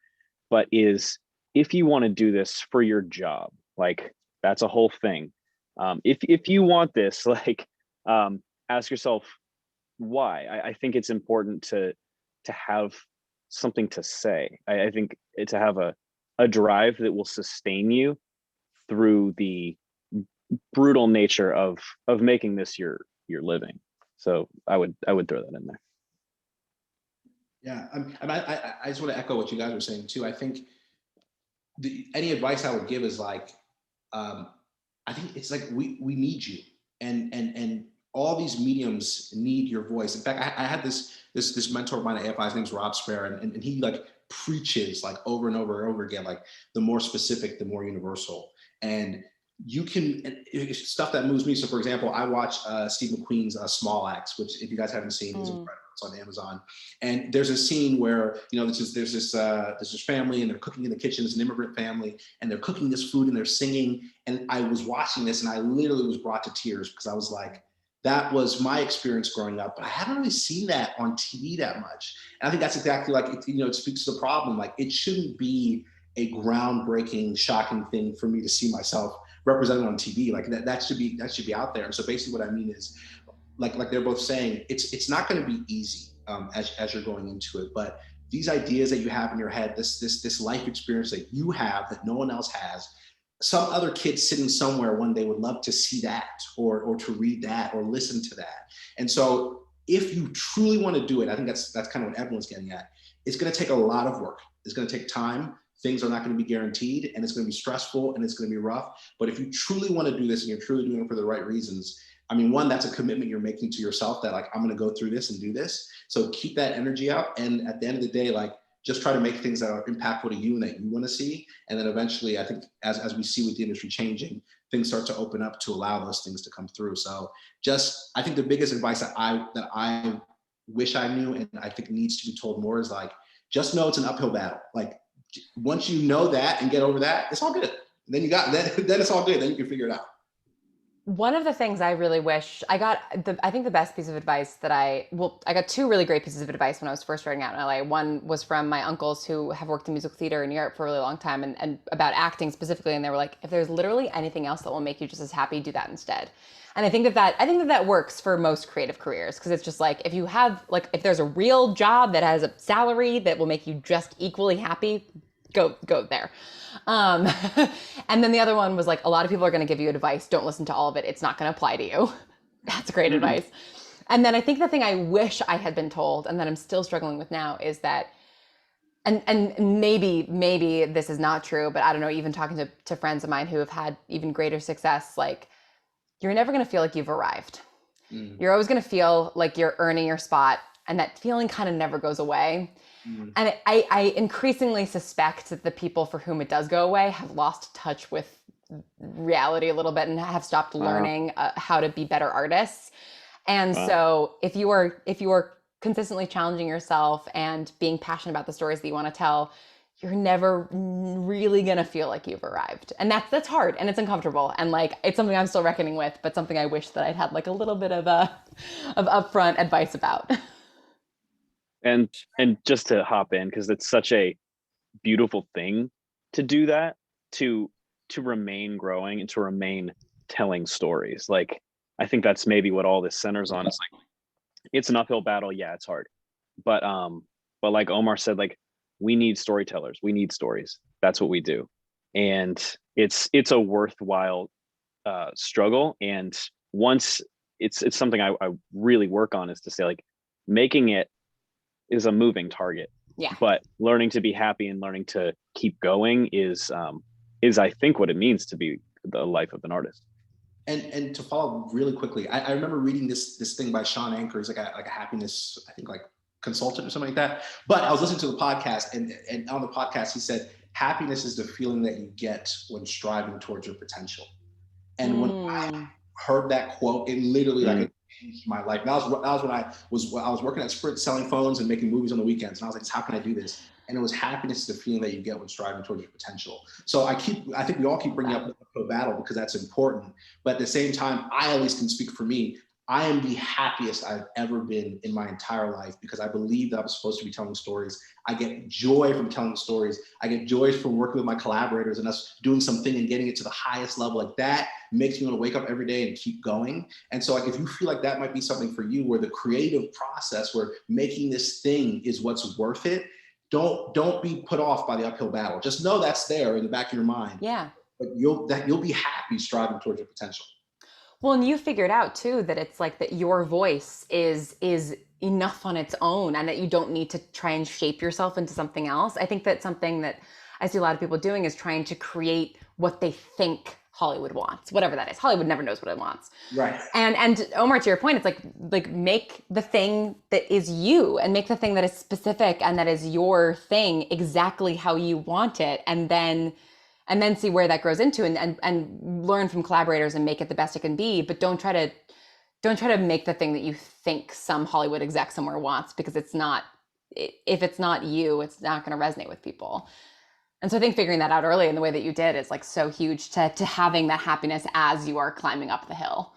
but is if you want to do this for your job, like that's a whole thing. If you want this, like ask yourself why. I think it's important to have something to say. I think to have a drive that will sustain you through the brutal nature of making this your living. So I would throw that in there. Yeah, I just want to echo what you guys were saying too. I think any advice I would give is like, I think it's like we need you, and all these mediums need your voice. In fact, I had this mentor of mine at AFI. His name's Rob Spare, and he like preaches like over and over and over again, like the more specific, the more universal. And you can, it's stuff that moves me. So for example, I watch Steve McQueen's Small Axe, which if you guys haven't seen, is incredible. It's on Amazon. And there's a scene where, you know, there's this family, and they're cooking in the kitchen. It's an immigrant family, and they're cooking this food and they're singing. And I was watching this, and I literally was brought to tears, because I was like, that was my experience growing up, but I haven't really seen that on TV that much. And I think that's exactly like, it speaks to the problem. Like, it shouldn't be a groundbreaking, shocking thing for me to see myself represented on TV. Like that should be out there. And so basically what I mean is, like they're both saying, it's not going to be easy as you're going into it, but these ideas that you have in your head, this life experience that you have that no one else has, some other kid sitting somewhere one day would love to see that, or to read that, or listen to that. And so if you truly want to do it, I think that's kind of what everyone's getting at. It's going to take a lot of work. It's going to take time. Things are not going to be guaranteed, and it's going to be stressful, and it's going to be rough. But if you truly want to do this, and you're truly doing it for the right reasons, I mean, one, that's a commitment you're making to yourself that like, I'm going to go through this and do this. So keep that energy up. And at the end of the day, like, just try to make things that are impactful to you and that you want to see. And then eventually, I think as we see with the industry changing, things start to open up to allow those things to come through. So I think the biggest advice that I wish I knew, and I think needs to be told more, is like, just know it's an uphill battle. Like, once you know that and get over that, it's all good. Then it's all good. Then you can figure it out. One of the things I really wish I got, I think the best piece of advice that I got two really great pieces of advice when I was first starting out in LA. One was from my uncles who have worked in musical theater in Europe for a really long time, and about acting specifically. And they were like, if there's literally anything else that will make you just as happy, do that instead. And I think that works for most creative careers, because it's just like, if you have, like, if there's a real job that has a salary that will make you just equally happy, go there. And then the other one was like, a lot of people are going to give you advice. Don't listen to all of it. It's not going to apply to you. That's great advice. And then I think the thing I wish I had been told, and that I'm still struggling with now, is that, and maybe this is not true, but I don't know, even talking to friends of mine who have had even greater success, like, you're never going to feel like you've arrived. You're always going to feel like you're earning your spot, and that feeling kind of never goes away. And I increasingly suspect that the people for whom it does go away have lost touch with reality a little bit, and have stopped learning how to be better artists. And so if you are consistently challenging yourself and being passionate about the stories that you want to tell, you're never really gonna feel like you've arrived. And that's hard and it's uncomfortable. And like, it's something I'm still reckoning with, but something I wish that I'd had like a little bit of upfront advice about. And just to hop in, because it's such a beautiful thing to do that, to remain growing and to remain telling stories. Like, I think that's maybe what all this centers on. Is like, it's an uphill battle. Yeah, it's hard. But like Omar said, like, we need storytellers. We need stories. That's what we do. And it's a worthwhile struggle. And once it's something I really work on, is to say, like, making it is a moving target. Yeah. But learning to be happy and learning to keep going is I think what it means to be the life of an artist. And to follow really quickly, I remember reading this thing by Sean Anker. He's like a happiness, I think, like consultant or something like that. But I was listening to the podcast, and on the podcast he said, happiness is the feeling that you get when striving towards your potential. And when I heard that quote, it literally like it changed my life. That was when I was working at Sprint selling phones and making movies on the weekends. And I was like, how can I do this? And it was happiness, the feeling that you get when striving towards your potential. So I think we all keep bringing up the uphill battle because that's important. But at the same time, I at least can speak for me. I am the happiest I've ever been in my entire life because I believe that I'm supposed to be telling stories. I get joy from telling stories. I get joy from working with my collaborators and us doing something and getting it to the highest level. Like, that makes me want to wake up every day and keep going. And so, like, if you feel like that might be something for you, where the creative process, where making this thing is what's worth it, don't be put off by the uphill battle. Just know that's there in the back of your mind. Yeah. But you'll be happy striving towards your potential. Well, and you figured out too that it's like that your voice is enough on its own, and that you don't need to try and shape yourself into something else. I think that's something that I see a lot of people doing, is trying to create what they think Hollywood wants, whatever that is. Hollywood never knows what it wants. Right. And Omar, to your point, it's like make the thing that is you, and make the thing that is specific and that is your thing exactly how you want it, and then see where that grows into, and learn from collaborators and make it the best it can be. But don't try to make the thing that you think some Hollywood exec somewhere wants, because if it's not you, it's not going to resonate with people. And so I think figuring that out early in the way that you did is like so huge to having that happiness as you are climbing up the hill.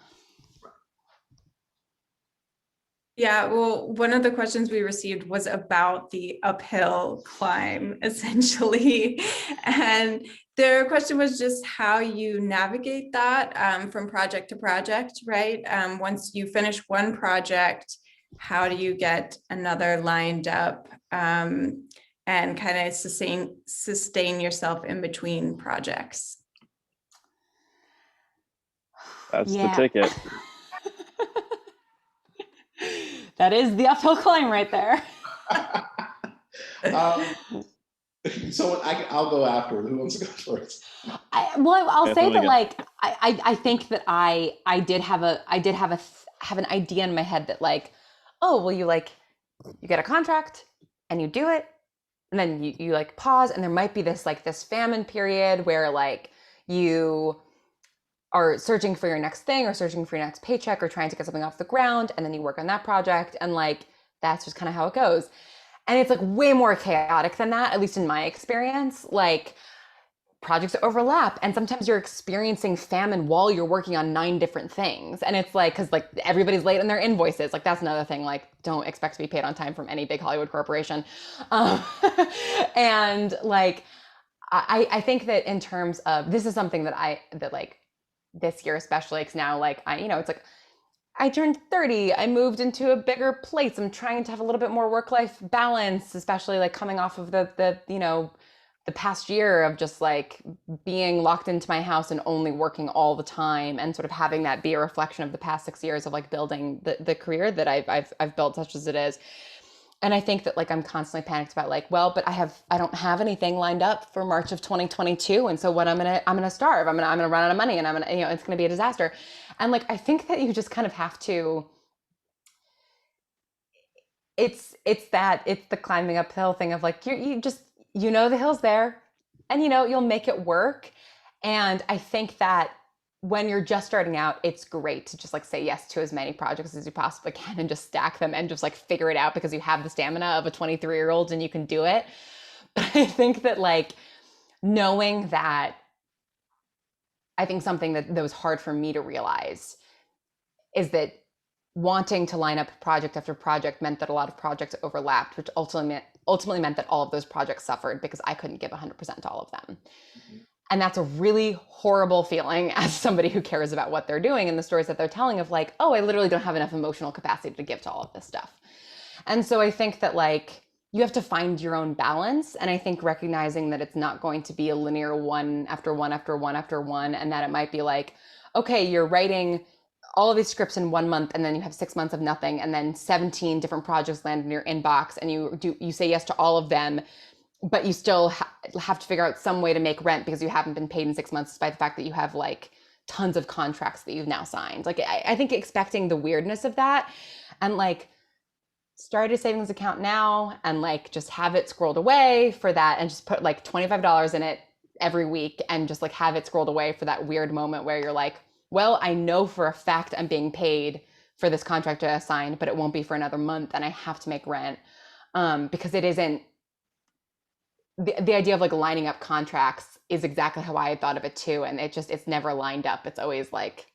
Yeah, well, one of the questions we received was about the uphill climb, essentially. And their question was just how you navigate that from project to project, right? Once you finish one project, how do you get another lined up and kind of sustain yourself in between projects? That's the ticket. That is the uphill climb right there. So I'll go after. Who wants to go first? I'll say that, like, I think that I did have an idea in my head that, like, oh, well, you get a contract and you do it, and then you like pause, and there might be this famine period where like you are searching for your next thing or searching for your next paycheck or trying to get something off the ground, and then you work on that project, and like that's just kind of how it goes. And it's like way more chaotic than that, at least in my experience. Like, projects overlap, and sometimes you're experiencing famine while you're working on 9 different things. And it's like, because like everybody's late on their invoices. Like, that's another thing. Like, don't expect to be paid on time from any big Hollywood corporation. And like, I think that in terms of, this is something that like this year especially, because now like it's like I turned 30, I moved into a bigger place. I'm trying to have a little bit more work-life balance, especially like coming off of the past year of just like being locked into my house and only working all the time, and sort of having that be a reflection of the past 6 years of like building the career that I've built, such as it is. And I think that like I'm constantly panicked about like, well, but I don't have anything lined up for March of 2022, and so what I'm gonna starve. I'm gonna run out of money, and it's gonna be a disaster. And like, I think that you just kind of have to. It's the climbing uphill thing of like, you know the hill's there, and you'll make it work. And I think that when you're just starting out, it's great to just like say yes to as many projects as you possibly can and just stack them and just like figure it out, because you have the stamina of a 23-year-old and you can do it. But I think that like knowing that, I think something that was hard for me to realize is that wanting to line up project after project meant that a lot of projects overlapped, which ultimately meant that all of those projects suffered because I couldn't give 100% to all of them. Mhm. And that's a really horrible feeling as somebody who cares about what they're doing and the stories that they're telling of like, oh, I literally don't have enough emotional capacity to give to all of this stuff. And so I think that like you have to find your own balance. And I think recognizing that it's not going to be a linear one after one after one after one, and that it might be like, okay, you're writing all of these scripts in 1 month and then you have 6 months of nothing, and then 17 different projects land in your inbox and you say yes to all of them, but you still have to figure out some way to make rent because you haven't been paid in 6 months, despite the fact that you have like tons of contracts that you've now signed. Like I think expecting the weirdness of that, and like start a savings account now and like just have it scrolled away for that, and just put like $25 in it every week and just like have it scrolled away for that weird moment where you're like, well, I know for a fact I'm being paid for this contract I signed, but it won't be for another month and I have to make rent. Because it isn't the idea of like lining up contracts is exactly how I had thought of it too. And it's never lined up. It's always like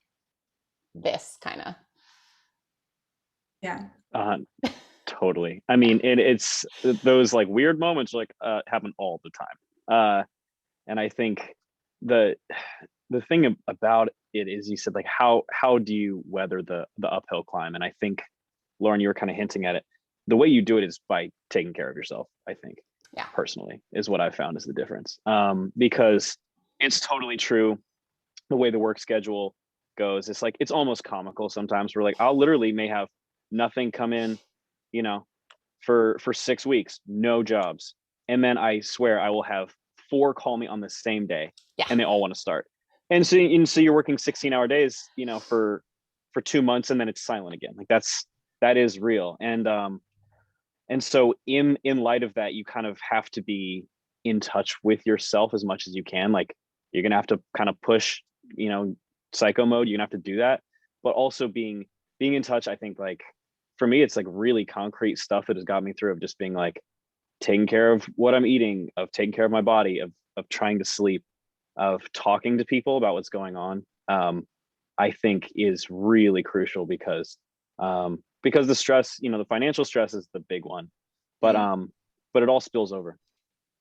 this kind of. Yeah. Totally. I mean, it's those like weird moments like happen all the time. And I think the thing about it is, you said like how do you weather the uphill climb? And I think, Lauren, you were kind of hinting at it. The way you do it is by taking care of yourself, I think. Yeah. Personally, is what I've found is the difference. Because it's totally true. The way the work schedule goes, it's like it's almost comical sometimes. We're like, I'll literally may have nothing come in, you know, for 6 weeks, no jobs. And then I swear I will have 4 call me on the same day. Yeah. And they all want to start. And so you're working 16-hour days, you know, for 2 months, and then it's silent again. Like that is real. And so in light of that, you kind of have to be in touch with yourself as much as you can. Like you're going to have to kind of push, you know, psycho mode. You're going to have to do that, but also being in touch. I think like for me, it's like really concrete stuff that has got me through, of just being like taking care of what I'm eating, of taking care of my body, of trying to sleep, of talking to people about what's going on. I think is really crucial because the stress, you know, the financial stress is the big one, but it all spills over.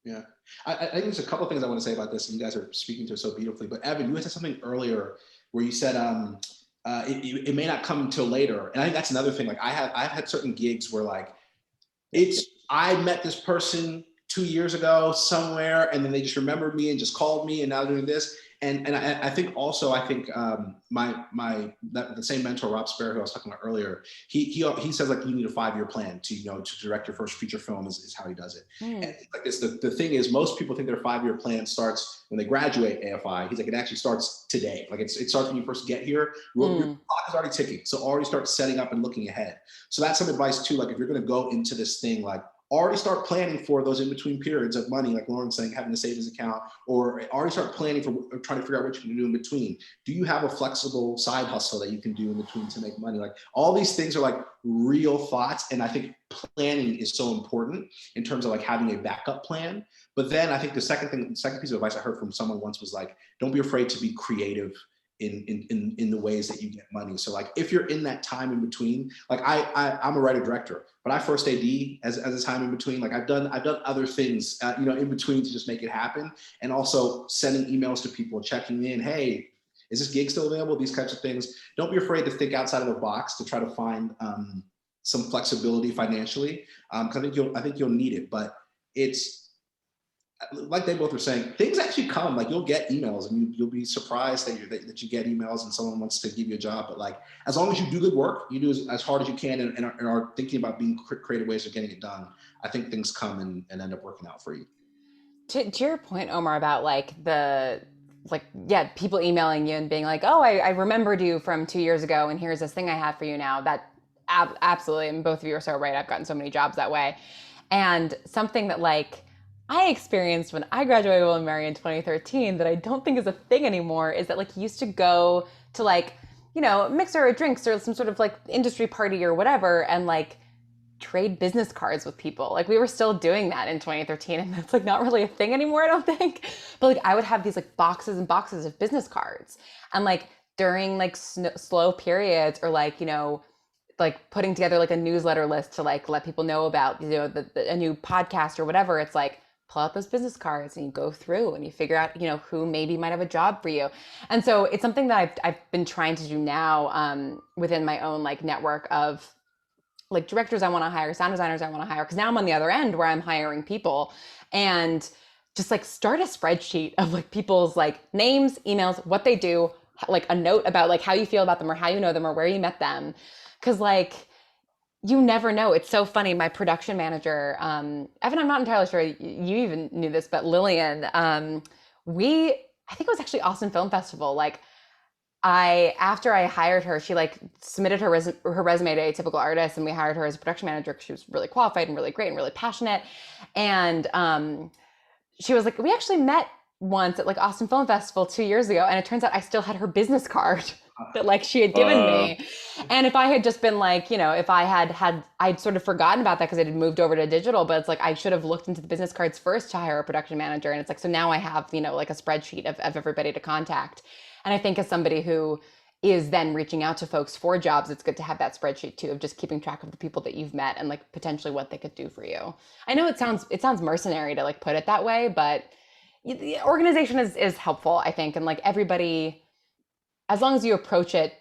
Yeah, I think there's a couple of things I want to say about this, and you guys are speaking to it so beautifully. But Evan, you had said something earlier where you said it may not come until later, and I think that's another thing. Like I've had certain gigs where like I met this person 2 years ago somewhere, and then they just remembered me and just called me, and now they're doing this. And I think also the same mentor, Rob Sparrow, who I was talking about earlier, he says like you need a 5-year plan to, you know, to direct your first feature film is how he does it. And like this, the thing is, most people think their 5-year plan starts when they graduate AFI. He's like, it actually starts today. Like it starts when you first get here. Your clock is already ticking, so already start setting up and looking ahead. So that's some advice too. Like if you're going to go into this thing, like already start planning for those in-between periods of money, like Lauren's saying, having a savings account, or already start planning for trying to figure out what you can do in between. Do you have a flexible side hustle that you can do in between to make money? Like all these things are like real thoughts. And I think planning is so important in terms of like having a backup plan. But then I think the second piece of advice I heard from someone once was like, don't be afraid to be creative in the ways that you get money. So like if you're in that time in between, like I'm a writer director, but I first AD as a time in between. Like I've done other things, you know, in between to just make it happen, and also sending emails to people, checking in. Hey, is this gig still available? These types of things. Don't be afraid to think outside of the box to try to find some flexibility financially, because I think you'll need it. But it's like they both were saying, things actually come. Like you'll get emails, and you'll be surprised that you get emails and someone wants to give you a job. But like, as long as you do good work, you do as hard as you can, and are thinking about being creative ways of getting it done, I think things come and end up working out for you. To your point, Omar, about like people emailing you and being like, oh, I remembered you from 2 years ago, and here's this thing I have for you now. That absolutely, and both of you are so right. I've gotten so many jobs that way. And something that like I experienced when I graduated Will and Mary in 2013 that I don't think is a thing anymore is that like you used to go to like, you know, mixer or drinks or some sort of like industry party or whatever, and like trade business cards with people. Like we were still doing that in 2013, and that's like not really a thing anymore, I don't think. But like I would have these like boxes and boxes of business cards, and like during like slow periods, or like, you know, like putting together like a newsletter list to like let people know about, you know, a new podcast or whatever, it's like pull out those business cards and you go through and you figure out, you know, who maybe might have a job for you. And so it's something that I've been trying to do now within my own like network of like directors I want to hire, sound designers I want to hire, because now I'm on the other end where I'm hiring people, and just like start a spreadsheet of like people's like names, emails, what they do, like a note about like how you feel about them or how you know them or where you met them. Cause like, you never know. It's so funny. My production manager, Evan, I'm not entirely sure you even knew this, but Lillian, I think it was actually Austin Film Festival. Like after I hired her, she like submitted her resume to Atypical Artists, and we hired her as a production manager because she was really qualified and really great and really passionate. And she was like, we actually met once at like Austin Film Festival 2 years ago, and it turns out I still had her business card that like she had given me. And if I had just been like, you know, if I I'd sort of forgotten about that because it had moved over to digital, but it's like I should have looked into the business cards first to hire a production manager. And it's like, so now I have, you know, like a spreadsheet of everybody to contact. And I think as somebody who is then reaching out to folks for jobs, it's good to have that spreadsheet too, of just keeping track of the people that you've met and like potentially what they could do for you. I know it sounds mercenary to like put it that way, but the organization is helpful, I think. And like everybody, as long as you approach it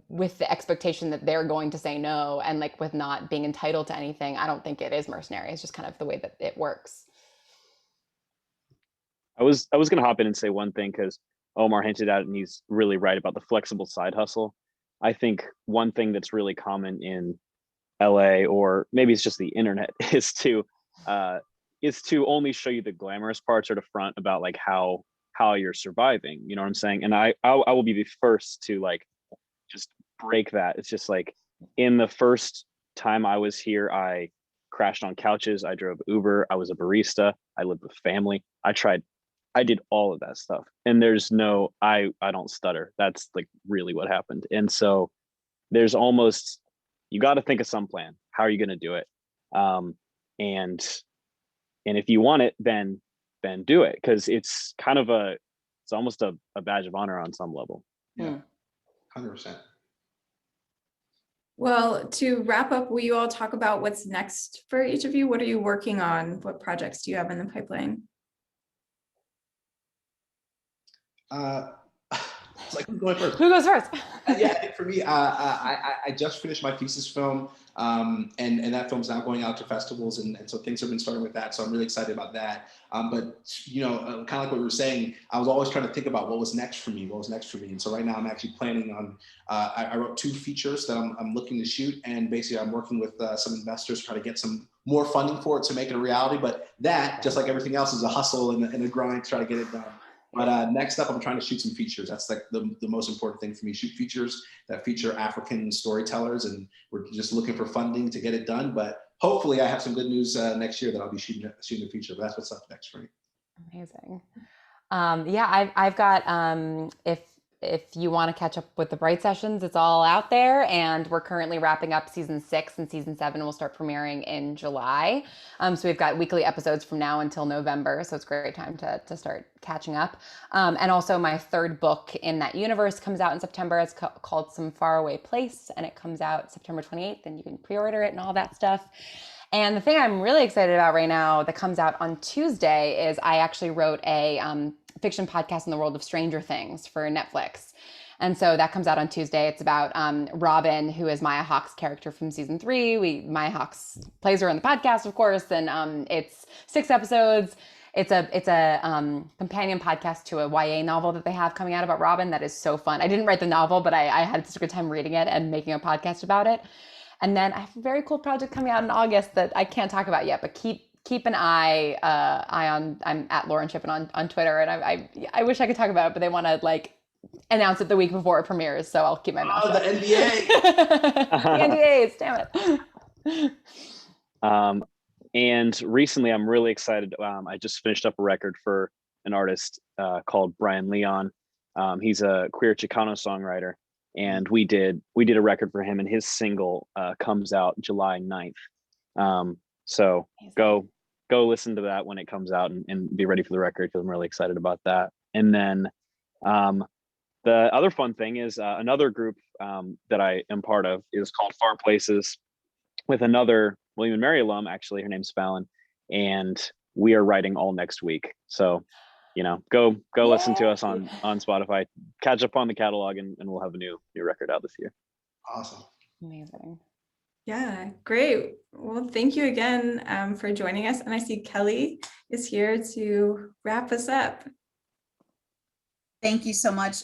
with the expectation that they're going to say no, and like with not being entitled to anything, I don't think it is mercenary. It's just kind of the way that it works. I was going to hop in and say one thing, because Omar hinted at it, and he's really right about the flexible side hustle. I think one thing that's really common in LA, or maybe it's just the internet, is to only show you the glamorous parts, or to front about like how you're surviving. You know what I'm saying? And I will be the first to like just break that. It's just like, in the first time I was here, I crashed on couches, I drove Uber, I was a barista, I lived with family. I did all of that stuff. And there's no, I don't stutter. That's like really what happened. And so there's almost, you got to think of some plan. How are you going to do it? And if you want it, then do it. Cause it's kind of it's almost a badge of honor on some level. Yeah, 100%. Well, to wrap up, will you all talk about what's next for each of you? What are you working on? What projects do you have in the pipeline? It's like, who's going first? Who goes first? Yeah, I think for me, I just finished my thesis film, and that film's now going out to festivals, and so things have been starting with that. So I'm really excited about that. But you know, kind of like what we were saying, I was always trying to think about what was next for me, and so right now I'm actually planning on. I wrote 2 features that I'm looking to shoot, and basically I'm working with some investors to try to get some more funding for it to make it a reality. But that, just like everything else, is a hustle and a grind to try to get it done. But next up, I'm trying to shoot some features. That's like the most important thing for me. Shoot features that feature African storytellers, and we're just looking for funding to get it done. But hopefully, I have some good news next year that I'll be shooting a feature. But that's what's up next for me. Amazing. Yeah, I've got if you want to catch up with the Bright Sessions, it's all out there, and we're currently wrapping up season 6, and season 7 will start premiering in July. So we've got weekly episodes from now until November, so it's a great time to start catching up. And also my 3rd book in that universe comes out in September. It's called Some Faraway Place, and it comes out September 28th, and you can pre-order it and all that stuff. And the thing I'm really excited about right now that comes out on Tuesday is I actually wrote a fiction podcast in the world of Stranger Things for Netflix. And so that comes out on Tuesday. It's about Robin, who is Maya Hawke's character from season 3. Maya Hawke's plays her on the podcast, of course, and it's 6 episodes. It's a companion podcast to a YA novel that they have coming out about Robin that is so fun. I didn't write the novel, but I had such a good time reading it and making a podcast about it. And then I have a very cool project coming out in August that I can't talk about yet, but keep an eye on. I'm at Lauren Shippen on Twitter, and I wish I could talk about it, but they want to like announce it the week before it premieres, so I'll keep my mouth shut. The NDA. The NDAs, damn it. And recently, I'm really excited. I just finished up a record for an artist called Brian Leon. He's a queer Chicano songwriter, and we did a record for him, and his single comes out July 9th. So go listen to that when it comes out, and be ready for the record, because I'm really excited about that. And then the other fun thing is another group that I am part of is called Far Places, with another William and Mary alum. Actually, her name's Fallon, and we are writing all next week. So, go listen to us on Spotify, catch up on the catalog, and we'll have a new record out this year. Awesome. Amazing. Yeah, great. Well, thank you again for joining us. And I see Kelly is here to wrap us up. Thank you so much,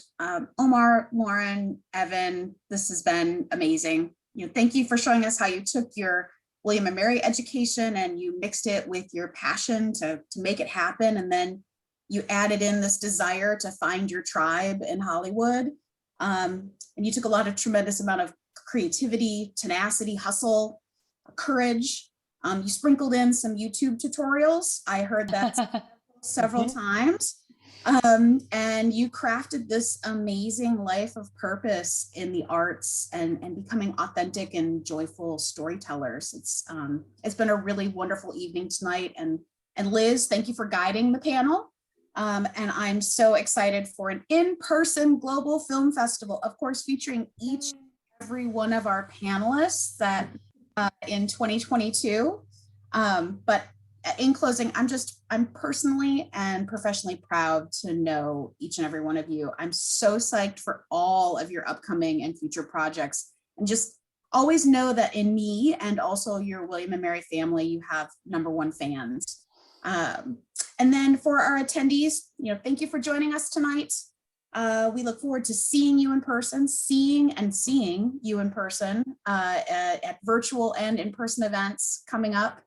Omar, Lauren, Evan. This has been amazing. Thank you for showing us how you took your William and Mary education and you mixed it with your passion to make it happen. And then you added in this desire to find your tribe in Hollywood. And you took a lot of tremendous amount of creativity, tenacity, hustle, courage. You sprinkled in some YouTube tutorials. I heard that several times. And you crafted this amazing life of purpose in the arts and becoming authentic and joyful storytellers. It's been a really wonderful evening tonight. And Liz, thank you for guiding the panel. And I'm so excited for an in-person global film festival, of course, featuring each and every one of our panelists that in 2022. But in closing, I'm personally and professionally proud to know each and every one of you. I'm so psyched for all of your upcoming and future projects, and just always know that in me and also your William and Mary family, you have #1 fans. And then for our attendees, thank you for joining us tonight. We look forward to seeing you in person, seeing you in person at virtual and in-person events coming up.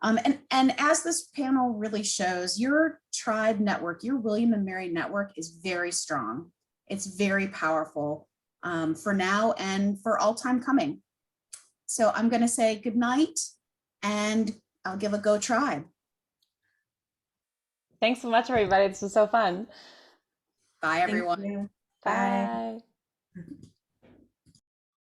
And as this panel really shows, your tribe network, your William and Mary network is very strong. It's very powerful for now and for all time coming. So I'm going to say good night, and I'll give a go tribe. Thanks so much, everybody. This was so fun. Bye, everyone. Thank you. Bye.